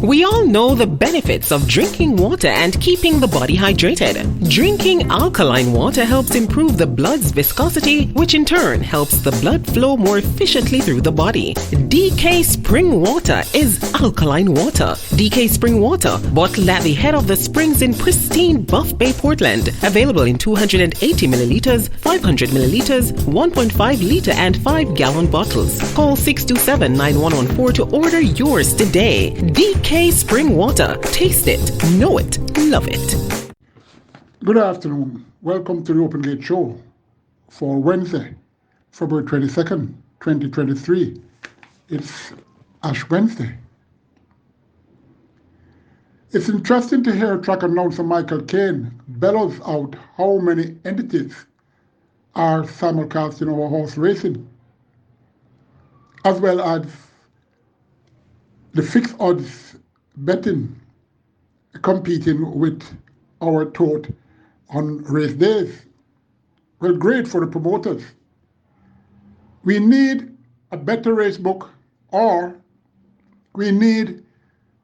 We all know the benefits of drinking water and keeping the body hydrated. Drinking alkaline water helps improve the blood's viscosity, which in turn helps the blood flow more efficiently through the body. DK Spring Water is alkaline water. DK Spring Water, bottled at the head of the springs in pristine Buff Bay, Portland. Available in 280 milliliters, 500 milliliters, 1.5 liter and 5-gallon bottles. Call 627-9114 to order yours today. DK Spring Water. Taste it, know it, love it. Good afternoon. Welcome to the Open Gate Show for Wednesday, February 22nd, 2023. It's Ash Wednesday. It's interesting to hear track announcer Michael Caine bellows out how many entities are simulcasting our horse racing, as well as the fixed odds betting competing with our tote on race days. Well, great for the promoters. We need a better race book, or we need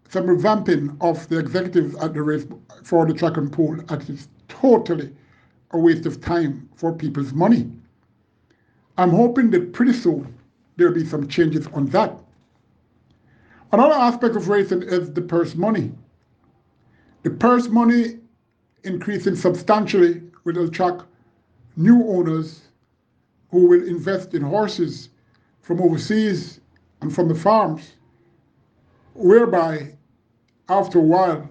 some revamping of the executives at the race for the track and pool. It is totally a waste of time for people's money. I'm hoping that pretty soon there'll be some changes on that. Another aspect of racing is the purse money. The purse money increasing substantially will attract new owners who will invest in horses from overseas and from the farms, whereby after a while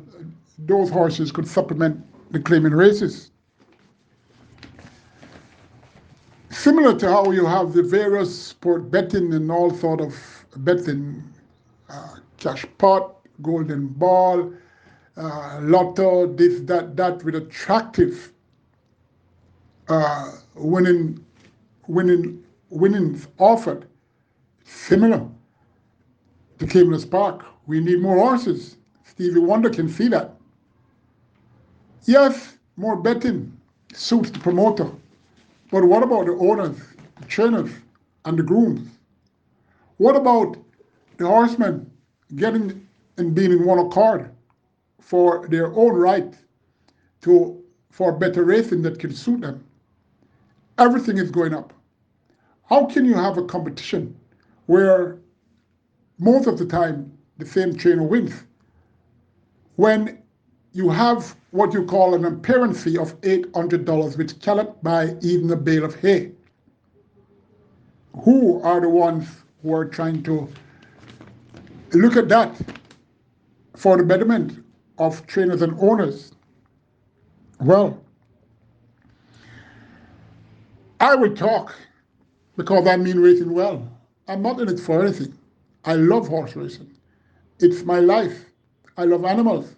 those horses could supplement the claiming races. Similar to how you have the various sport betting and all sort of betting, cash pot, golden ball, lotto, this, that, with attractive winnings offered. Similar to Caymanas Park. We need more horses. Stevie Wonder can see that. Yes, more betting suits the promoter. But what about the owners, the trainers, and the grooms? What about the horsemen getting and being in one accord for their own right for better racing that can suit them? Everything is going up. How can you have a competition where most of the time the same trainer wins when you have what you call an appearance fee of $800, which cannot buy even a bale of hay? Who are the ones who are trying to look at that for the betterment of trainers and owners? Well, I will talk because I mean racing well. I'm not in it for anything. I love horse racing. It's my life. I love animals.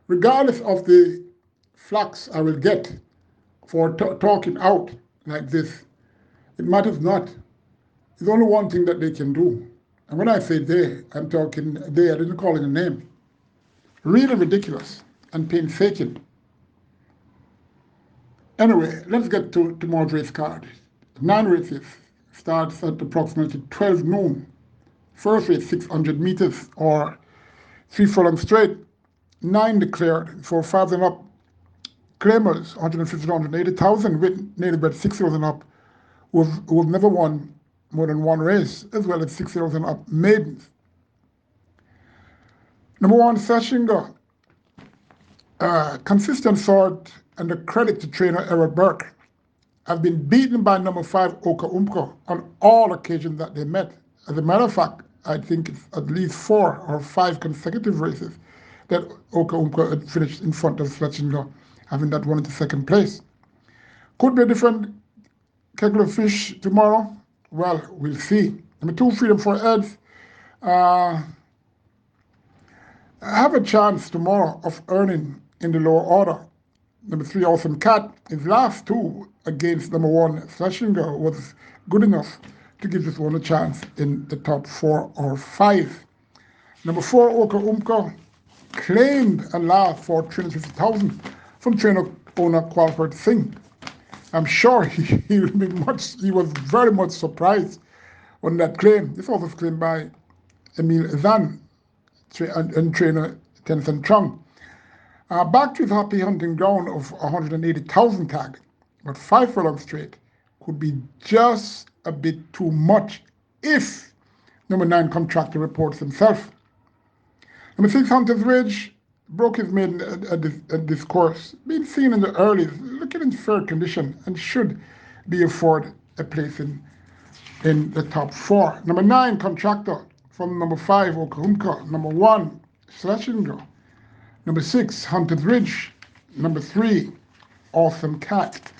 Regardless of the flux I will get for talking out like this, it matters not. There's only one thing that they can do. And when I say they, I'm talking they, I didn't call it a name. Really ridiculous and painstaking. Anyway, let's get to tomorrow's race card. 9 races starts at approximately 12 noon. First race, 600 meters or 3 furlong straight. 9 declared for 5 and up. Claimers, 150 to 180,000 with native bred 6 years and up, who have never won more than one race, as well as 6 years and up maidens. Number 1, Sashinga. Consistent sort and the credit to trainer Eric Burke, have been beaten by number 5, Oka Umka, on all occasions that they met. As a matter of fact, I think it's at least 4 or 5 consecutive races that Oka Umka had finished in front of Sashinga, having that one into second place. Could be a different kettle of fish tomorrow. Well, we'll see. Number 2, Freedom for Eds. I have a chance tomorrow of earning in the lower order. Number 3, Awesome Cat. His last 2 against number 1, Sashinga, was good enough to give this one a chance in the top 4 or 5. Number 4, Oka Umka, claimed a last for 350,000 from trainer owner Qualford Singh. I'm sure he was very much surprised on that claim. This was claimed by Emil Zan, and trainer Tennyson Chung. Back to his happy hunting ground of 180,000 tag, but 5 furlongs straight could be just a bit too much if number 9 contractor reports himself. Number 6 Hunter's Ridge broke his maiden at this course, being seen in the early, looking in fair condition and should be afforded a place in the top 4. Number 9 contractor from number 5 Oklahoma, number 1 Schlesinger, number 6 Hunter's Ridge, number 3 Awesome Cat.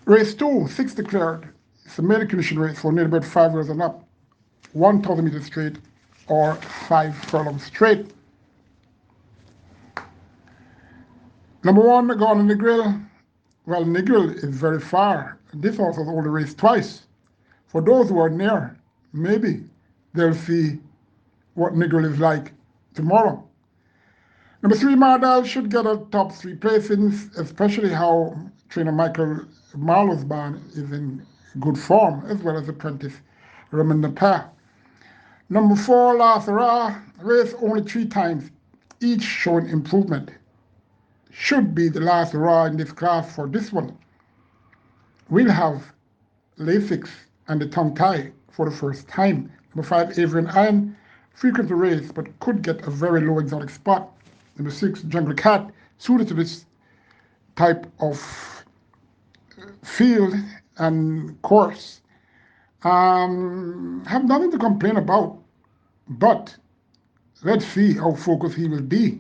Race 2, 6 declared. It's a maiden condition race for nearly about 5 years and up. 1,000 meters straight or 5 furlongs straight. Number 1, Gone in the Grill. Well, Nigel is very far. This horse has only raced twice. For those who are near, maybe they'll see what Nigel is like tomorrow. Number 3, Mardal should get a top 3 placings, especially how trainer Michael Marlowe's barn is in good form, as well as apprentice Raymond Napa. Number 4, La Sarah, raced only 3 times, each showing improvement. Should be the last hurrah in this class for this one. We'll have Lasix and the tongue tie for the first time. Number 5, Adrian Iron, frequent to race but could get a very low exotic spot. Number 6, Jungle Cat, suited to this type of field and course. Have nothing to complain about, but let's see how focused he will be.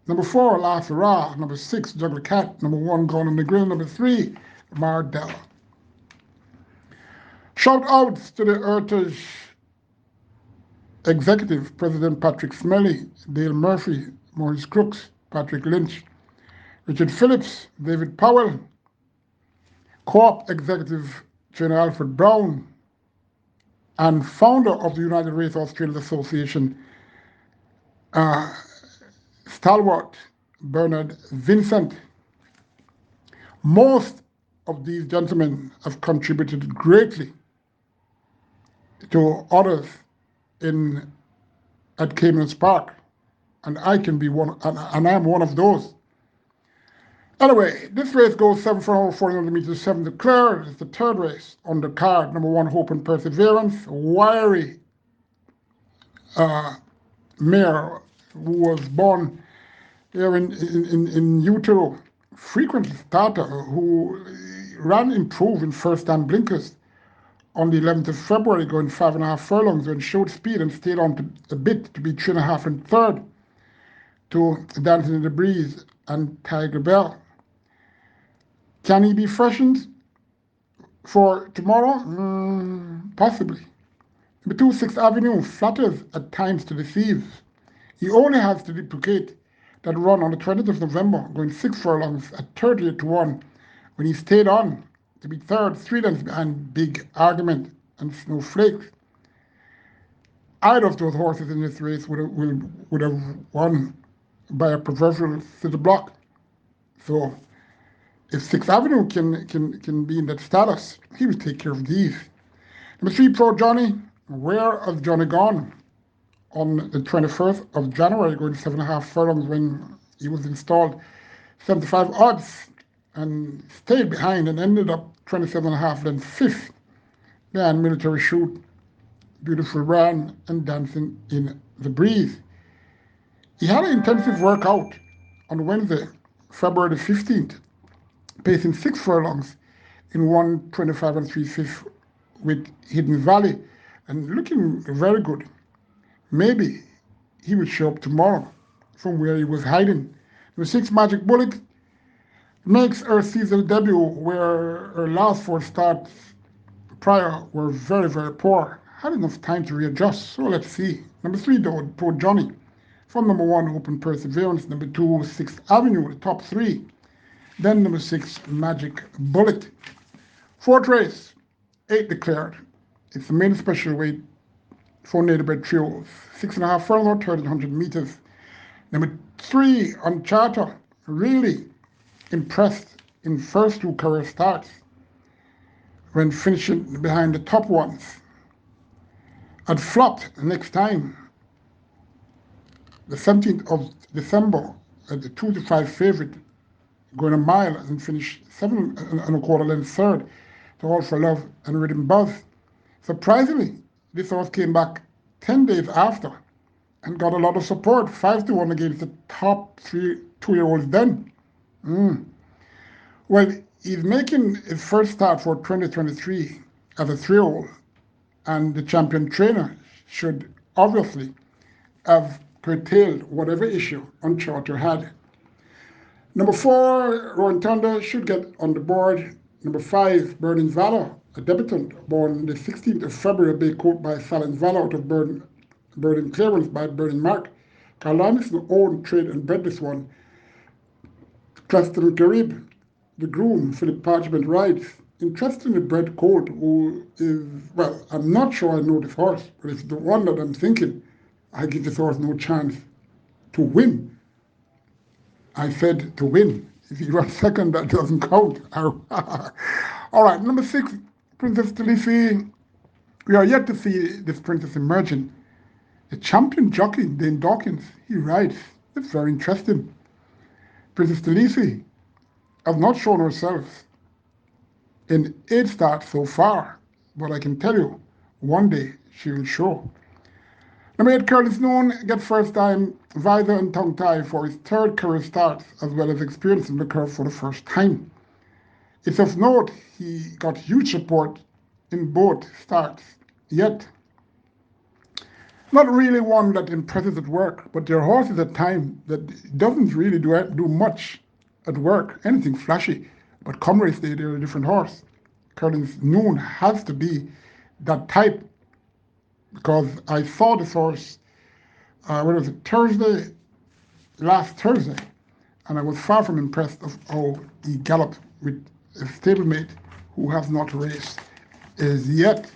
Number 4, La Sarah. Number 6, Jungle Cat. Number 1, Gone in the Grill. Number 3, Mardell. Shout outs to the Heritage Executive, President Patrick Smelly, Dale Murphy, Maurice Crooks, Patrick Lynch, Richard Phillips, David Powell, Co-op Executive Trainer Alfred Brown, and founder of the United Racehorse Trainers Association, stalwart Bernard Vincent. Most of these gentlemen have contributed greatly to others at Caymanas Park, and I can be one, and I'm one of those. Anyway, this race goes 7 for 400 meters, 7 declared. It's the third race on the card. Number 1, Hope and Perseverance, wiry mare who was born here in utero, frequent starter who ran improved in first time blinkers on the 11th of February, going 5.5 furlongs, and showed speed and stayed on a bit to be 3.5 and third to Dancing in the Breeze and Tiger Bell. Can he be freshened for tomorrow? Possibly. Number 2, 6th Avenue, flatters at times to deceive. He only has to duplicate that run on the 20th of November, going 6 furlongs at 38 to 1, when he stayed on to be third, 3 lengths behind Big Argument and Snowflakes. Either of those horses in this race would have won by a proverbial city block. So if 6th Avenue can be in that status, he will take care of these. Number 3, Pro Johnny. Where has Johnny gone? On the 21st of January, going 7.5 furlongs when he was installed 75 odds and stayed behind and ended up 27.5 then 5th behind Military Shoot, Beautiful Run, and Dancing in the Breeze. He had an intensive workout on Wednesday, February the 15th, pacing 6 furlongs in 1:25 and 3/5 with Hidden Valley and looking very good. Maybe he will show up tomorrow from where he was hiding. Number 6, Magic Bullet, makes her seasonal debut where her last 4 starts prior were very, very poor. Had enough time to readjust, so let's see. Number 3, though, Pro Johnny. From number 1, Hope and Perseverance. Number 2, 6th Avenue, the top 3. Then number 6, Magic Bullet. 4th race, 8 declared. It's the main special weight for native bred trios. 6.5 furlong or 1,300 meters. Number 3, on charter, really impressed in first 2 career starts when finishing behind the top ones. Had flopped the next time the 17th of December, the 2-5 favorite, going a mile and finished 7 1/4 lengths third to All for Love and Rhythm Buzz. Surprisingly, this horse came back 10 days after and got a lot of support, 5-1 against the top 3 2-year-olds then. Well, he's making his first start for 2023 as a 3-year-old, and the champion trainer should obviously have curtailed whatever issue Uncharter had. Number 4, Rowan Thunder should get on the board. Number 5, Burning Valor, a debutant born the 16th of February, Bay Coat by Silent Valor out of Burning Clearance by Burning Mark. Carolina's own trade and bred this one. Claston Carib, the groom, Philip Parchment rides. Interestingly bred colt, who is, well, I'm not sure I know this horse, but it's the one that I'm thinking, I give this horse no chance to win. I said to win. If he runs second, that doesn't count. All right, number 6, Princess Talisi. We are yet to see this princess emerging. The champion jockey, Dane Dawkins, he rides. It's very interesting. Princess Talisi has not shown herself in 8 starts so far, but I can tell you, one day she will show. Number 8, Curtis Noon gets first-time visor and tongue tie for his 3rd career starts, as well as experiencing the curve for the first time. It's of note he got huge support in both starts, yet not really one that impresses at work, but their horse is a time that doesn't really do much at work, anything flashy. But come race day, they're a different horse. Curtis Noon has to be that type, because I saw this horse, when it was last Thursday, and I was far from impressed of how he galloped with a stablemate who has not raced as yet.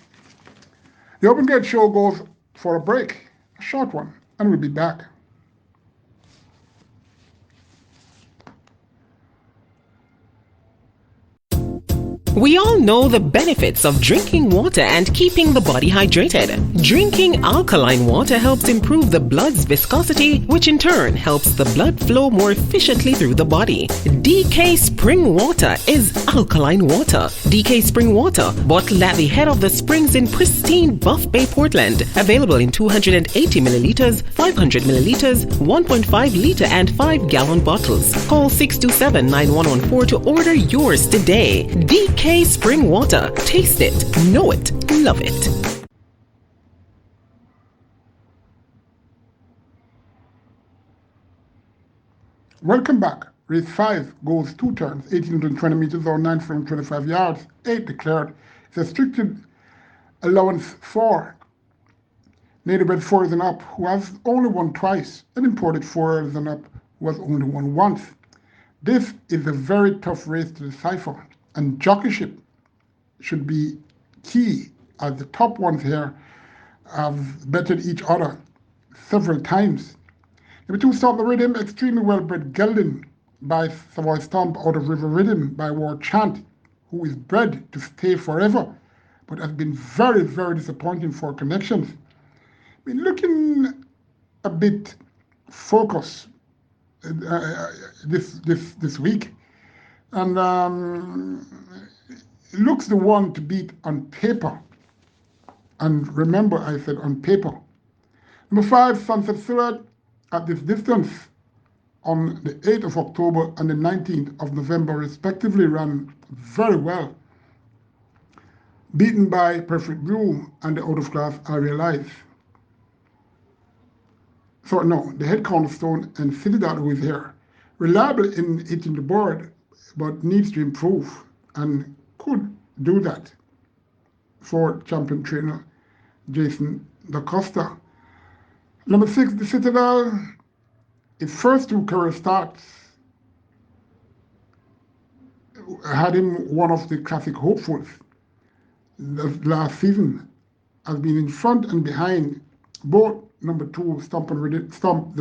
The Open Gate show goes for a break, a short one, and we'll be back. We all know the benefits of drinking water and keeping the body hydrated. Drinking alkaline water helps improve the blood's viscosity, which in turn helps the blood flow more efficiently through the body. DK Spring Water is alkaline water. DK Spring Water, bottled at the head of the springs in pristine Buff Bay, Portland. Available in 280 milliliters, 500 milliliters, 1.5 liter and 5-gallon bottles. Call 627-9114 to order yours today. DK Spring Water. Taste it, know it, love it. Welcome back. Race 5 goes 2 turns, 1820 meters or 925 yards. 8 declared. It's a restricted allowance for native-bred 4s and up, who has only won twice, and imported 4s and up, who has only won once. This is a very tough race to decipher, and jockeyship should be key, as the top ones here have betted each other several times. Number 2, Stop the Rhythm, extremely well-bred gelding by Savoy Stomp out of River Rhythm by War Chant, who is bred to stay forever, but has been very, very disappointing for connections. Been looking a bit focused this week, and looks the one to beat on paper. And remember, I said on paper. Number 5, Sunset Silhouette, at this distance on the 8th of October and the 19th of November, respectively, ran very well. Beaten by Perfect Blue and the out-of-class I Realize. So, no, the head cornerstone and Citadel, who is here. Reliable in hitting the board, but needs to improve, and could do that for champion trainer Jason DaCosta. Number 6, the Citadel. Its first 2 career starts had him one of the classic hopefuls. Last season has been in front and behind both number 2, Stomp the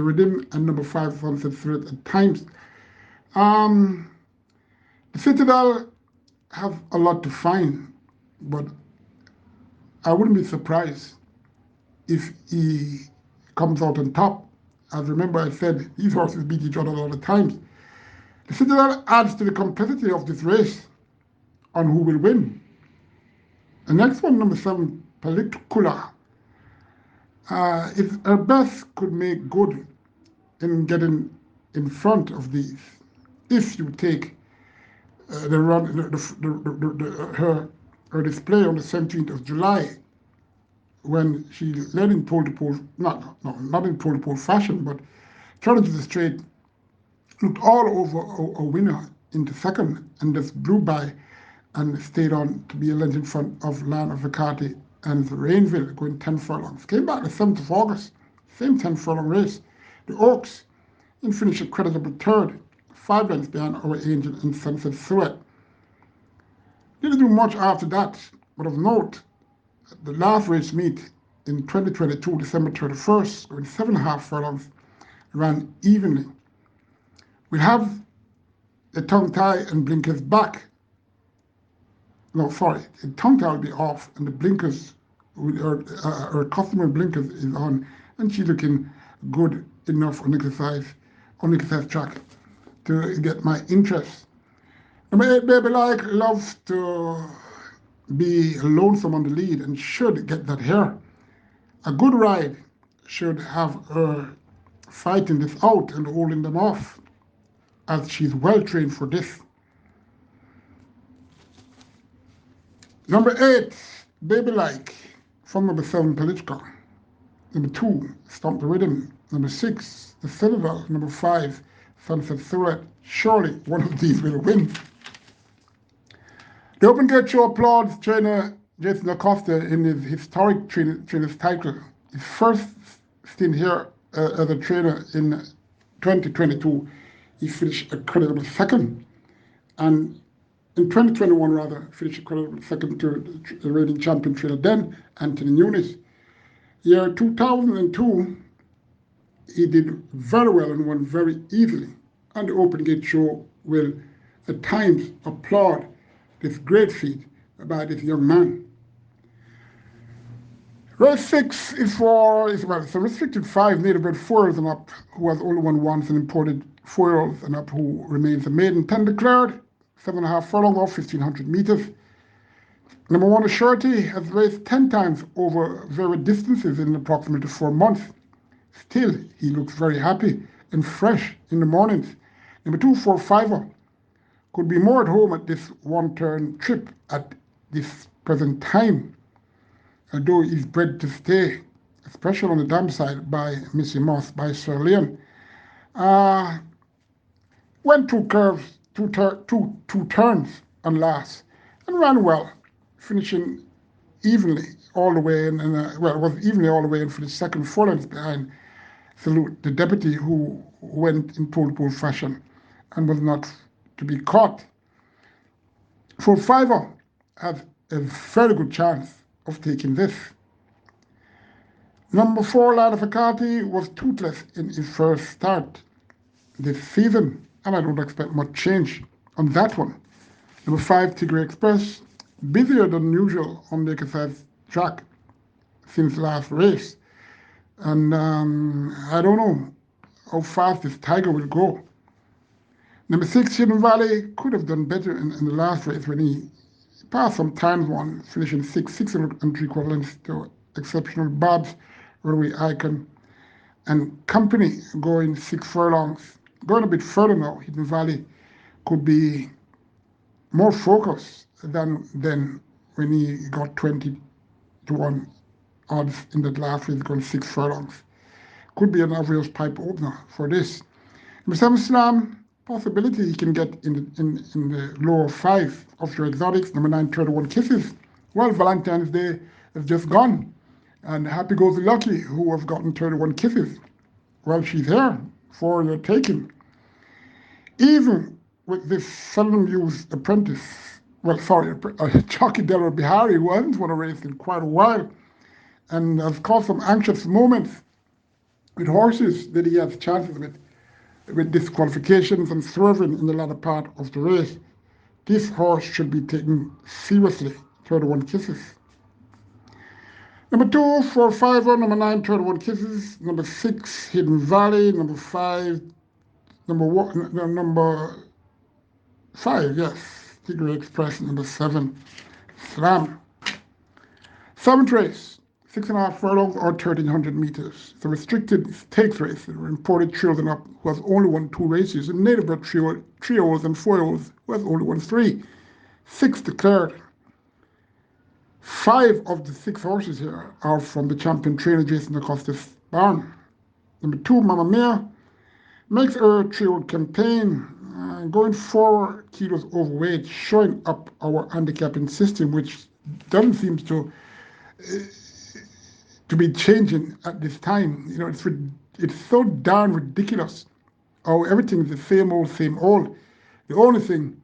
Rhythm, and number 5, Sunset Silhouette at times. The Citadel have a lot to find, but I wouldn't be surprised if he comes out on top As remember I said, these horses beat each other a lot of times. The Citadel adds to the complexity of this race on who will win. The next one, number 7, Pelicula. If her best could make good in getting in front of these, if you take the run, her display on the 17th of July, when she led in pole-to-pole, not in pole-to-pole fashion, but turned into the straight, looked all over a winner into second, and just blew by and stayed on to be a length in front of Land of Vacati and Rainville, going 10 furlongs. Came back the 7th of August, same 10 furlong race. The Oaks in finished a creditable third, 5 lengths behind Our Angel and Sunset Silhouette. Didn't do much after that, but of note, the last race meet in 2022, December 31st, going 7.5 furlongs, ran evenly. We have the tongue tie and blinkers back. No, sorry, the tongue tie will be off and the blinkers, her customary blinkers is on, and she's looking good enough on exercise track to get my interest. Number 8, Baby Like, loves to be lonesome on the lead and should get that here. A good ride should have her fighting this out and holding them off, as she's well trained for this. Number 8, Baby Like, from number 7, Political. Number 2, Stomp the Rhythm. Number 6, The Citadel. Number 5, Sunset Silhouette. Surely one of these will win. The Open Gate Show applauds trainer Jason Acosta in his historic trainer's title. His first stint here as a trainer in 2022, he finished a creditable second. And in 2021, rather, finished a creditable second to the reigning champion trainer then, Anthony Nunes. Year 2002, he did very well and won very easily. And the Open Gate Show will at times applaud this great feat by this young man. Race 6 is it's a restricted 5 native-bred 4-year-olds and up who has only won once, and imported 4-year-olds and up who remains a maiden. 10 declared, 7.5 furlongs off 1,500 meters. Number 1, Assurity, has raced 10 times over varied distances in approximately 4 months. Still, he looks very happy and fresh in the mornings. Number 2, 4-5er, could be more at home at this one-turn trip at this present time, although he's bred to stay, especially on the dam side by Missy Moss, by Sir Leon. Went through curves, two turns on last, and ran well, finishing evenly all the way, it was evenly all the way, and finished second, 4 lengths behind Salute, the deputy, who went in pole-to-pole fashion and was not to be caught. 4-5er has a very good chance of taking this. Number 4, Land of Vacati, was toothless in his first start this season, and I don't expect much change on that one. Number 5, Tigray Express, busier than usual on the exercise track since last race. And I don't know how fast this Tiger will go. Number 6, Hidden Valley, could have done better in the last race when he passed some times one, finishing 6 and 3/4 lengths to Exceptional Bob's Runaway Icon and Company, going 6 furlongs. Going a bit further now, Hidden Valley could be more focused than when he got 20-1 odds in that last race, going 6 furlongs. Could be an obvious pipe opener for this. Number 7, Slam, possibility he can get in the lower 5 of your exotics. Number 9, 31 Kisses. Well, Valentine's Day is just gone, and happy goes the lucky who have gotten 31 kisses. Well, she's here for the taking. Even with this seldom used apprentice, Chucky Delaware Bihari, who hasn't won a race in quite a while and has caused some anxious moments with horses that he has chances with disqualifications and swerving in the latter part of the race. This horse should be taken seriously, 31 Kisses. Number 2, for Fiver. Number 9, 31 Kisses. Number 6, Hidden Valley. Number 5, number 5, yes, Tigray Express. Number 7, Slam. 7th race, 6.5 furlongs or 1,300 meters. It's a restricted stakes race. There were imported children up who has only won 2 races, and native bred trios and foils who has only won 3. 6 declared. 5 of the 6 horses here are from the champion trainer Jason Acosta's barn. Number 2, Mamma Mia, makes her trio campaign, going 4 kilos overweight, showing up our handicapping system, which doesn't seem to be changing at this time. You know, it's so darn ridiculous how everything is the same old, same old. The only thing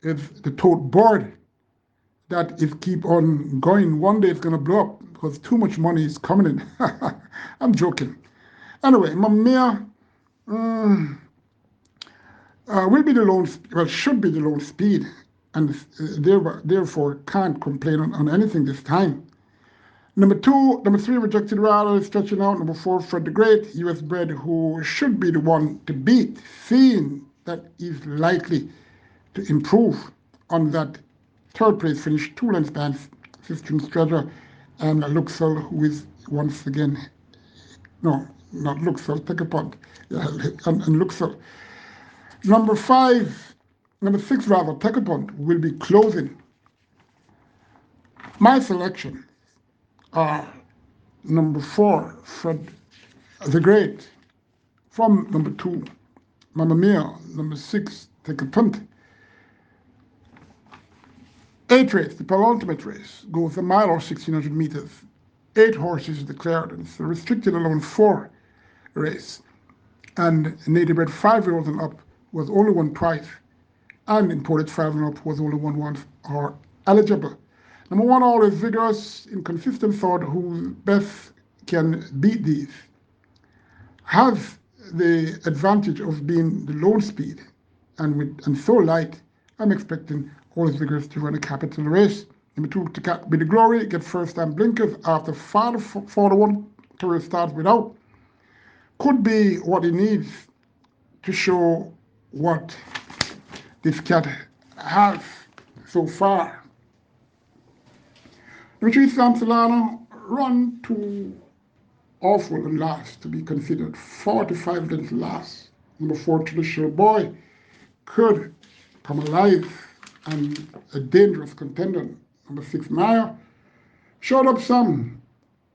is the tote board that is keep on going. One day it's going to blow up because too much money is coming in. I'm joking. Anyway, Mamma Mia will be the lone, well, should be the lone speed, and therefore can't complain on anything this time. Number 3, Rejected Rather, stretching out. Number 4, Fred the Great, US bred, who should be the one to beat, seeing that he's likely to improve on that 3rd place finish, 2 lengths behind Sistrum Treasure and Luxel, who is once again, no, not Luxel, take a punt, yeah, and Luxel. Number 6 rather, take a punt, will be closing. My selection are number 4, Fred the Great, from number 2, Mamma Mia, number 6, Take a Punt. 8th race, the penultimate race, goes a mile or 1,600 meters. 8 horses declared, and it's a restricted alone 4 race. And native bred 5-year-olds and up was only won twice, and imported 5 and up was only won once, are eligible. Number 1, always vigorous, inconsistent thought, who best can beat these, has the advantage of being the lone speed, and so light. I'm expecting always vigorous to run a capital race. Number 2, to Cat Be the Glory, get first time blinkers after 41 career starts without. Could be what he needs to show what this cat has so far. Number 3, Sam Solano, run too awful and last to be considered. 45 lengths last. Number 4, Traditional Boy, could come alive and a dangerous contender. Number 6, Maya, showed up some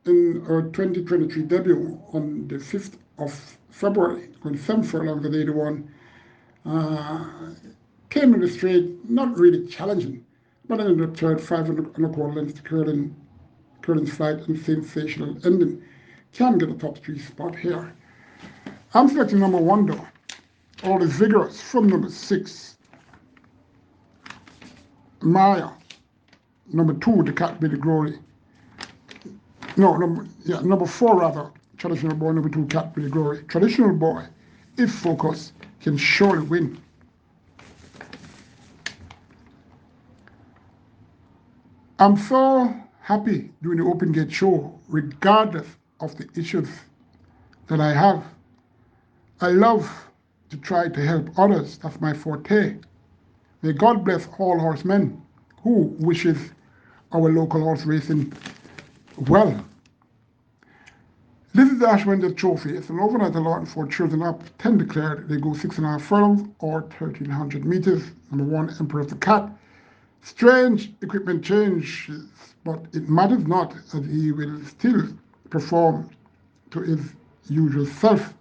in her 2023 debut on the 5th of February, going 7 furlongs at 81. Came in the straight, not really challenging, but ended up third, 5.25 lengths to Curlin's Flight, and sensational ending. Can get a top 3 spot here. I'm selecting number 1 though, always vigorous, from number 6, Maya. Number 2, The Cat Be the Glory. No, number 4 rather, Traditional Boy. Number 2, Cat Be the Glory. Traditional Boy, if focused, can surely win. I'm so happy doing the Open Gate show, regardless of the issues that I have. I love to try to help others. That's my forte. May God bless all horsemen who wishes our local horse racing well. This is the Ashwender Trophy. It's an overnight allotment for children up. 10 declared. They go 6.5 furlongs or 1,300 meters. Number 1, Emperor of the Cat. Strange equipment change, but it matters not, as he will still perform to his usual self.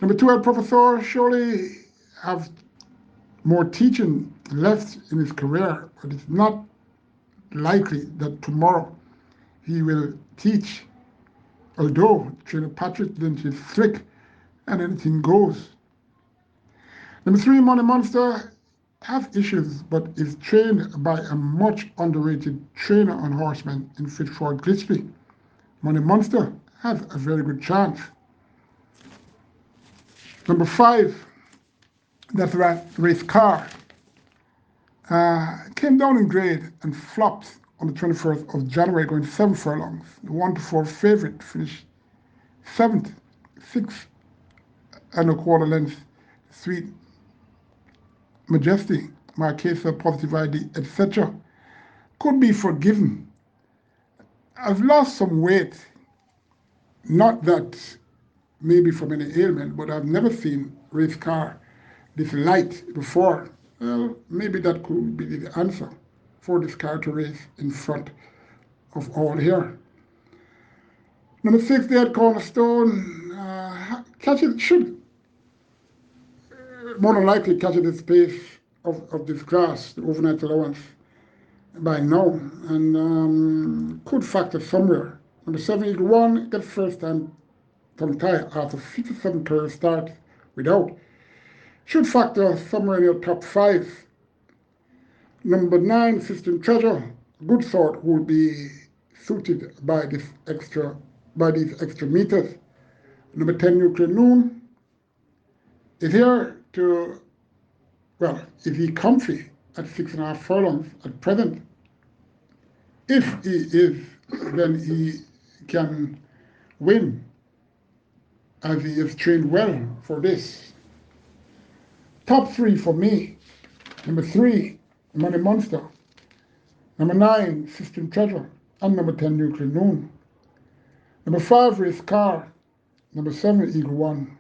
Number 2, El Professor, surely have more teaching left in his career, but it's not likely that tomorrow he will teach, although trainer Patrick Lynch is slick and anything goes. Number 3, Money Monster, has issues, but is trained by a much underrated trainer on Horseman in Fitford Glitchley. Money Monster has a very good chance. Number 5, that's right, Race Car, came down in grade and flopped on the 21st of January, going 7 furlongs. The 1 to 4 favorite finished 7th, 6 1/4 lengths. Sweet Majesty, Marquesa, Positive ID, etc. could be forgiven. I've lost some weight, not that maybe from any ailment, but I've never seen race car this light before. Well, maybe that could be the answer for this car to race in front of all here. Number 6, they had Cornerstone. Should more than likely catch the pace of this class, the overnight allowance, by now, and could factor somewhere. Number 7, Eagle One, gets first time from tie after 57 career start without. Should factor somewhere in your top 5. Number 9, System Treasure, good sort who will be suited by these extra meters. Number 10, Nuclear Noon, is here to, well, is he comfy at 6.5 furlongs at present? If he is, then he can win, as he is trained well for this. Top 3 for me. Number 3, Money Monster. Number 9, System Treasure. And number 10, Nuclear Noon. Number 5, Race Car. Number 7, Eagle One.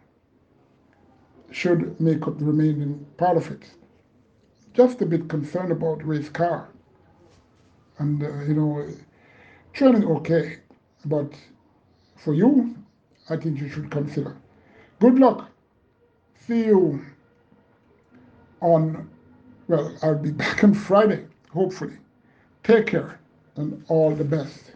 Should make up the remaining part of it. Just a bit concerned about Race Car. And, training okay. But for you, I think you should consider. Good luck. See you on, well, I'll be back on Friday, hopefully. Take care and all the best.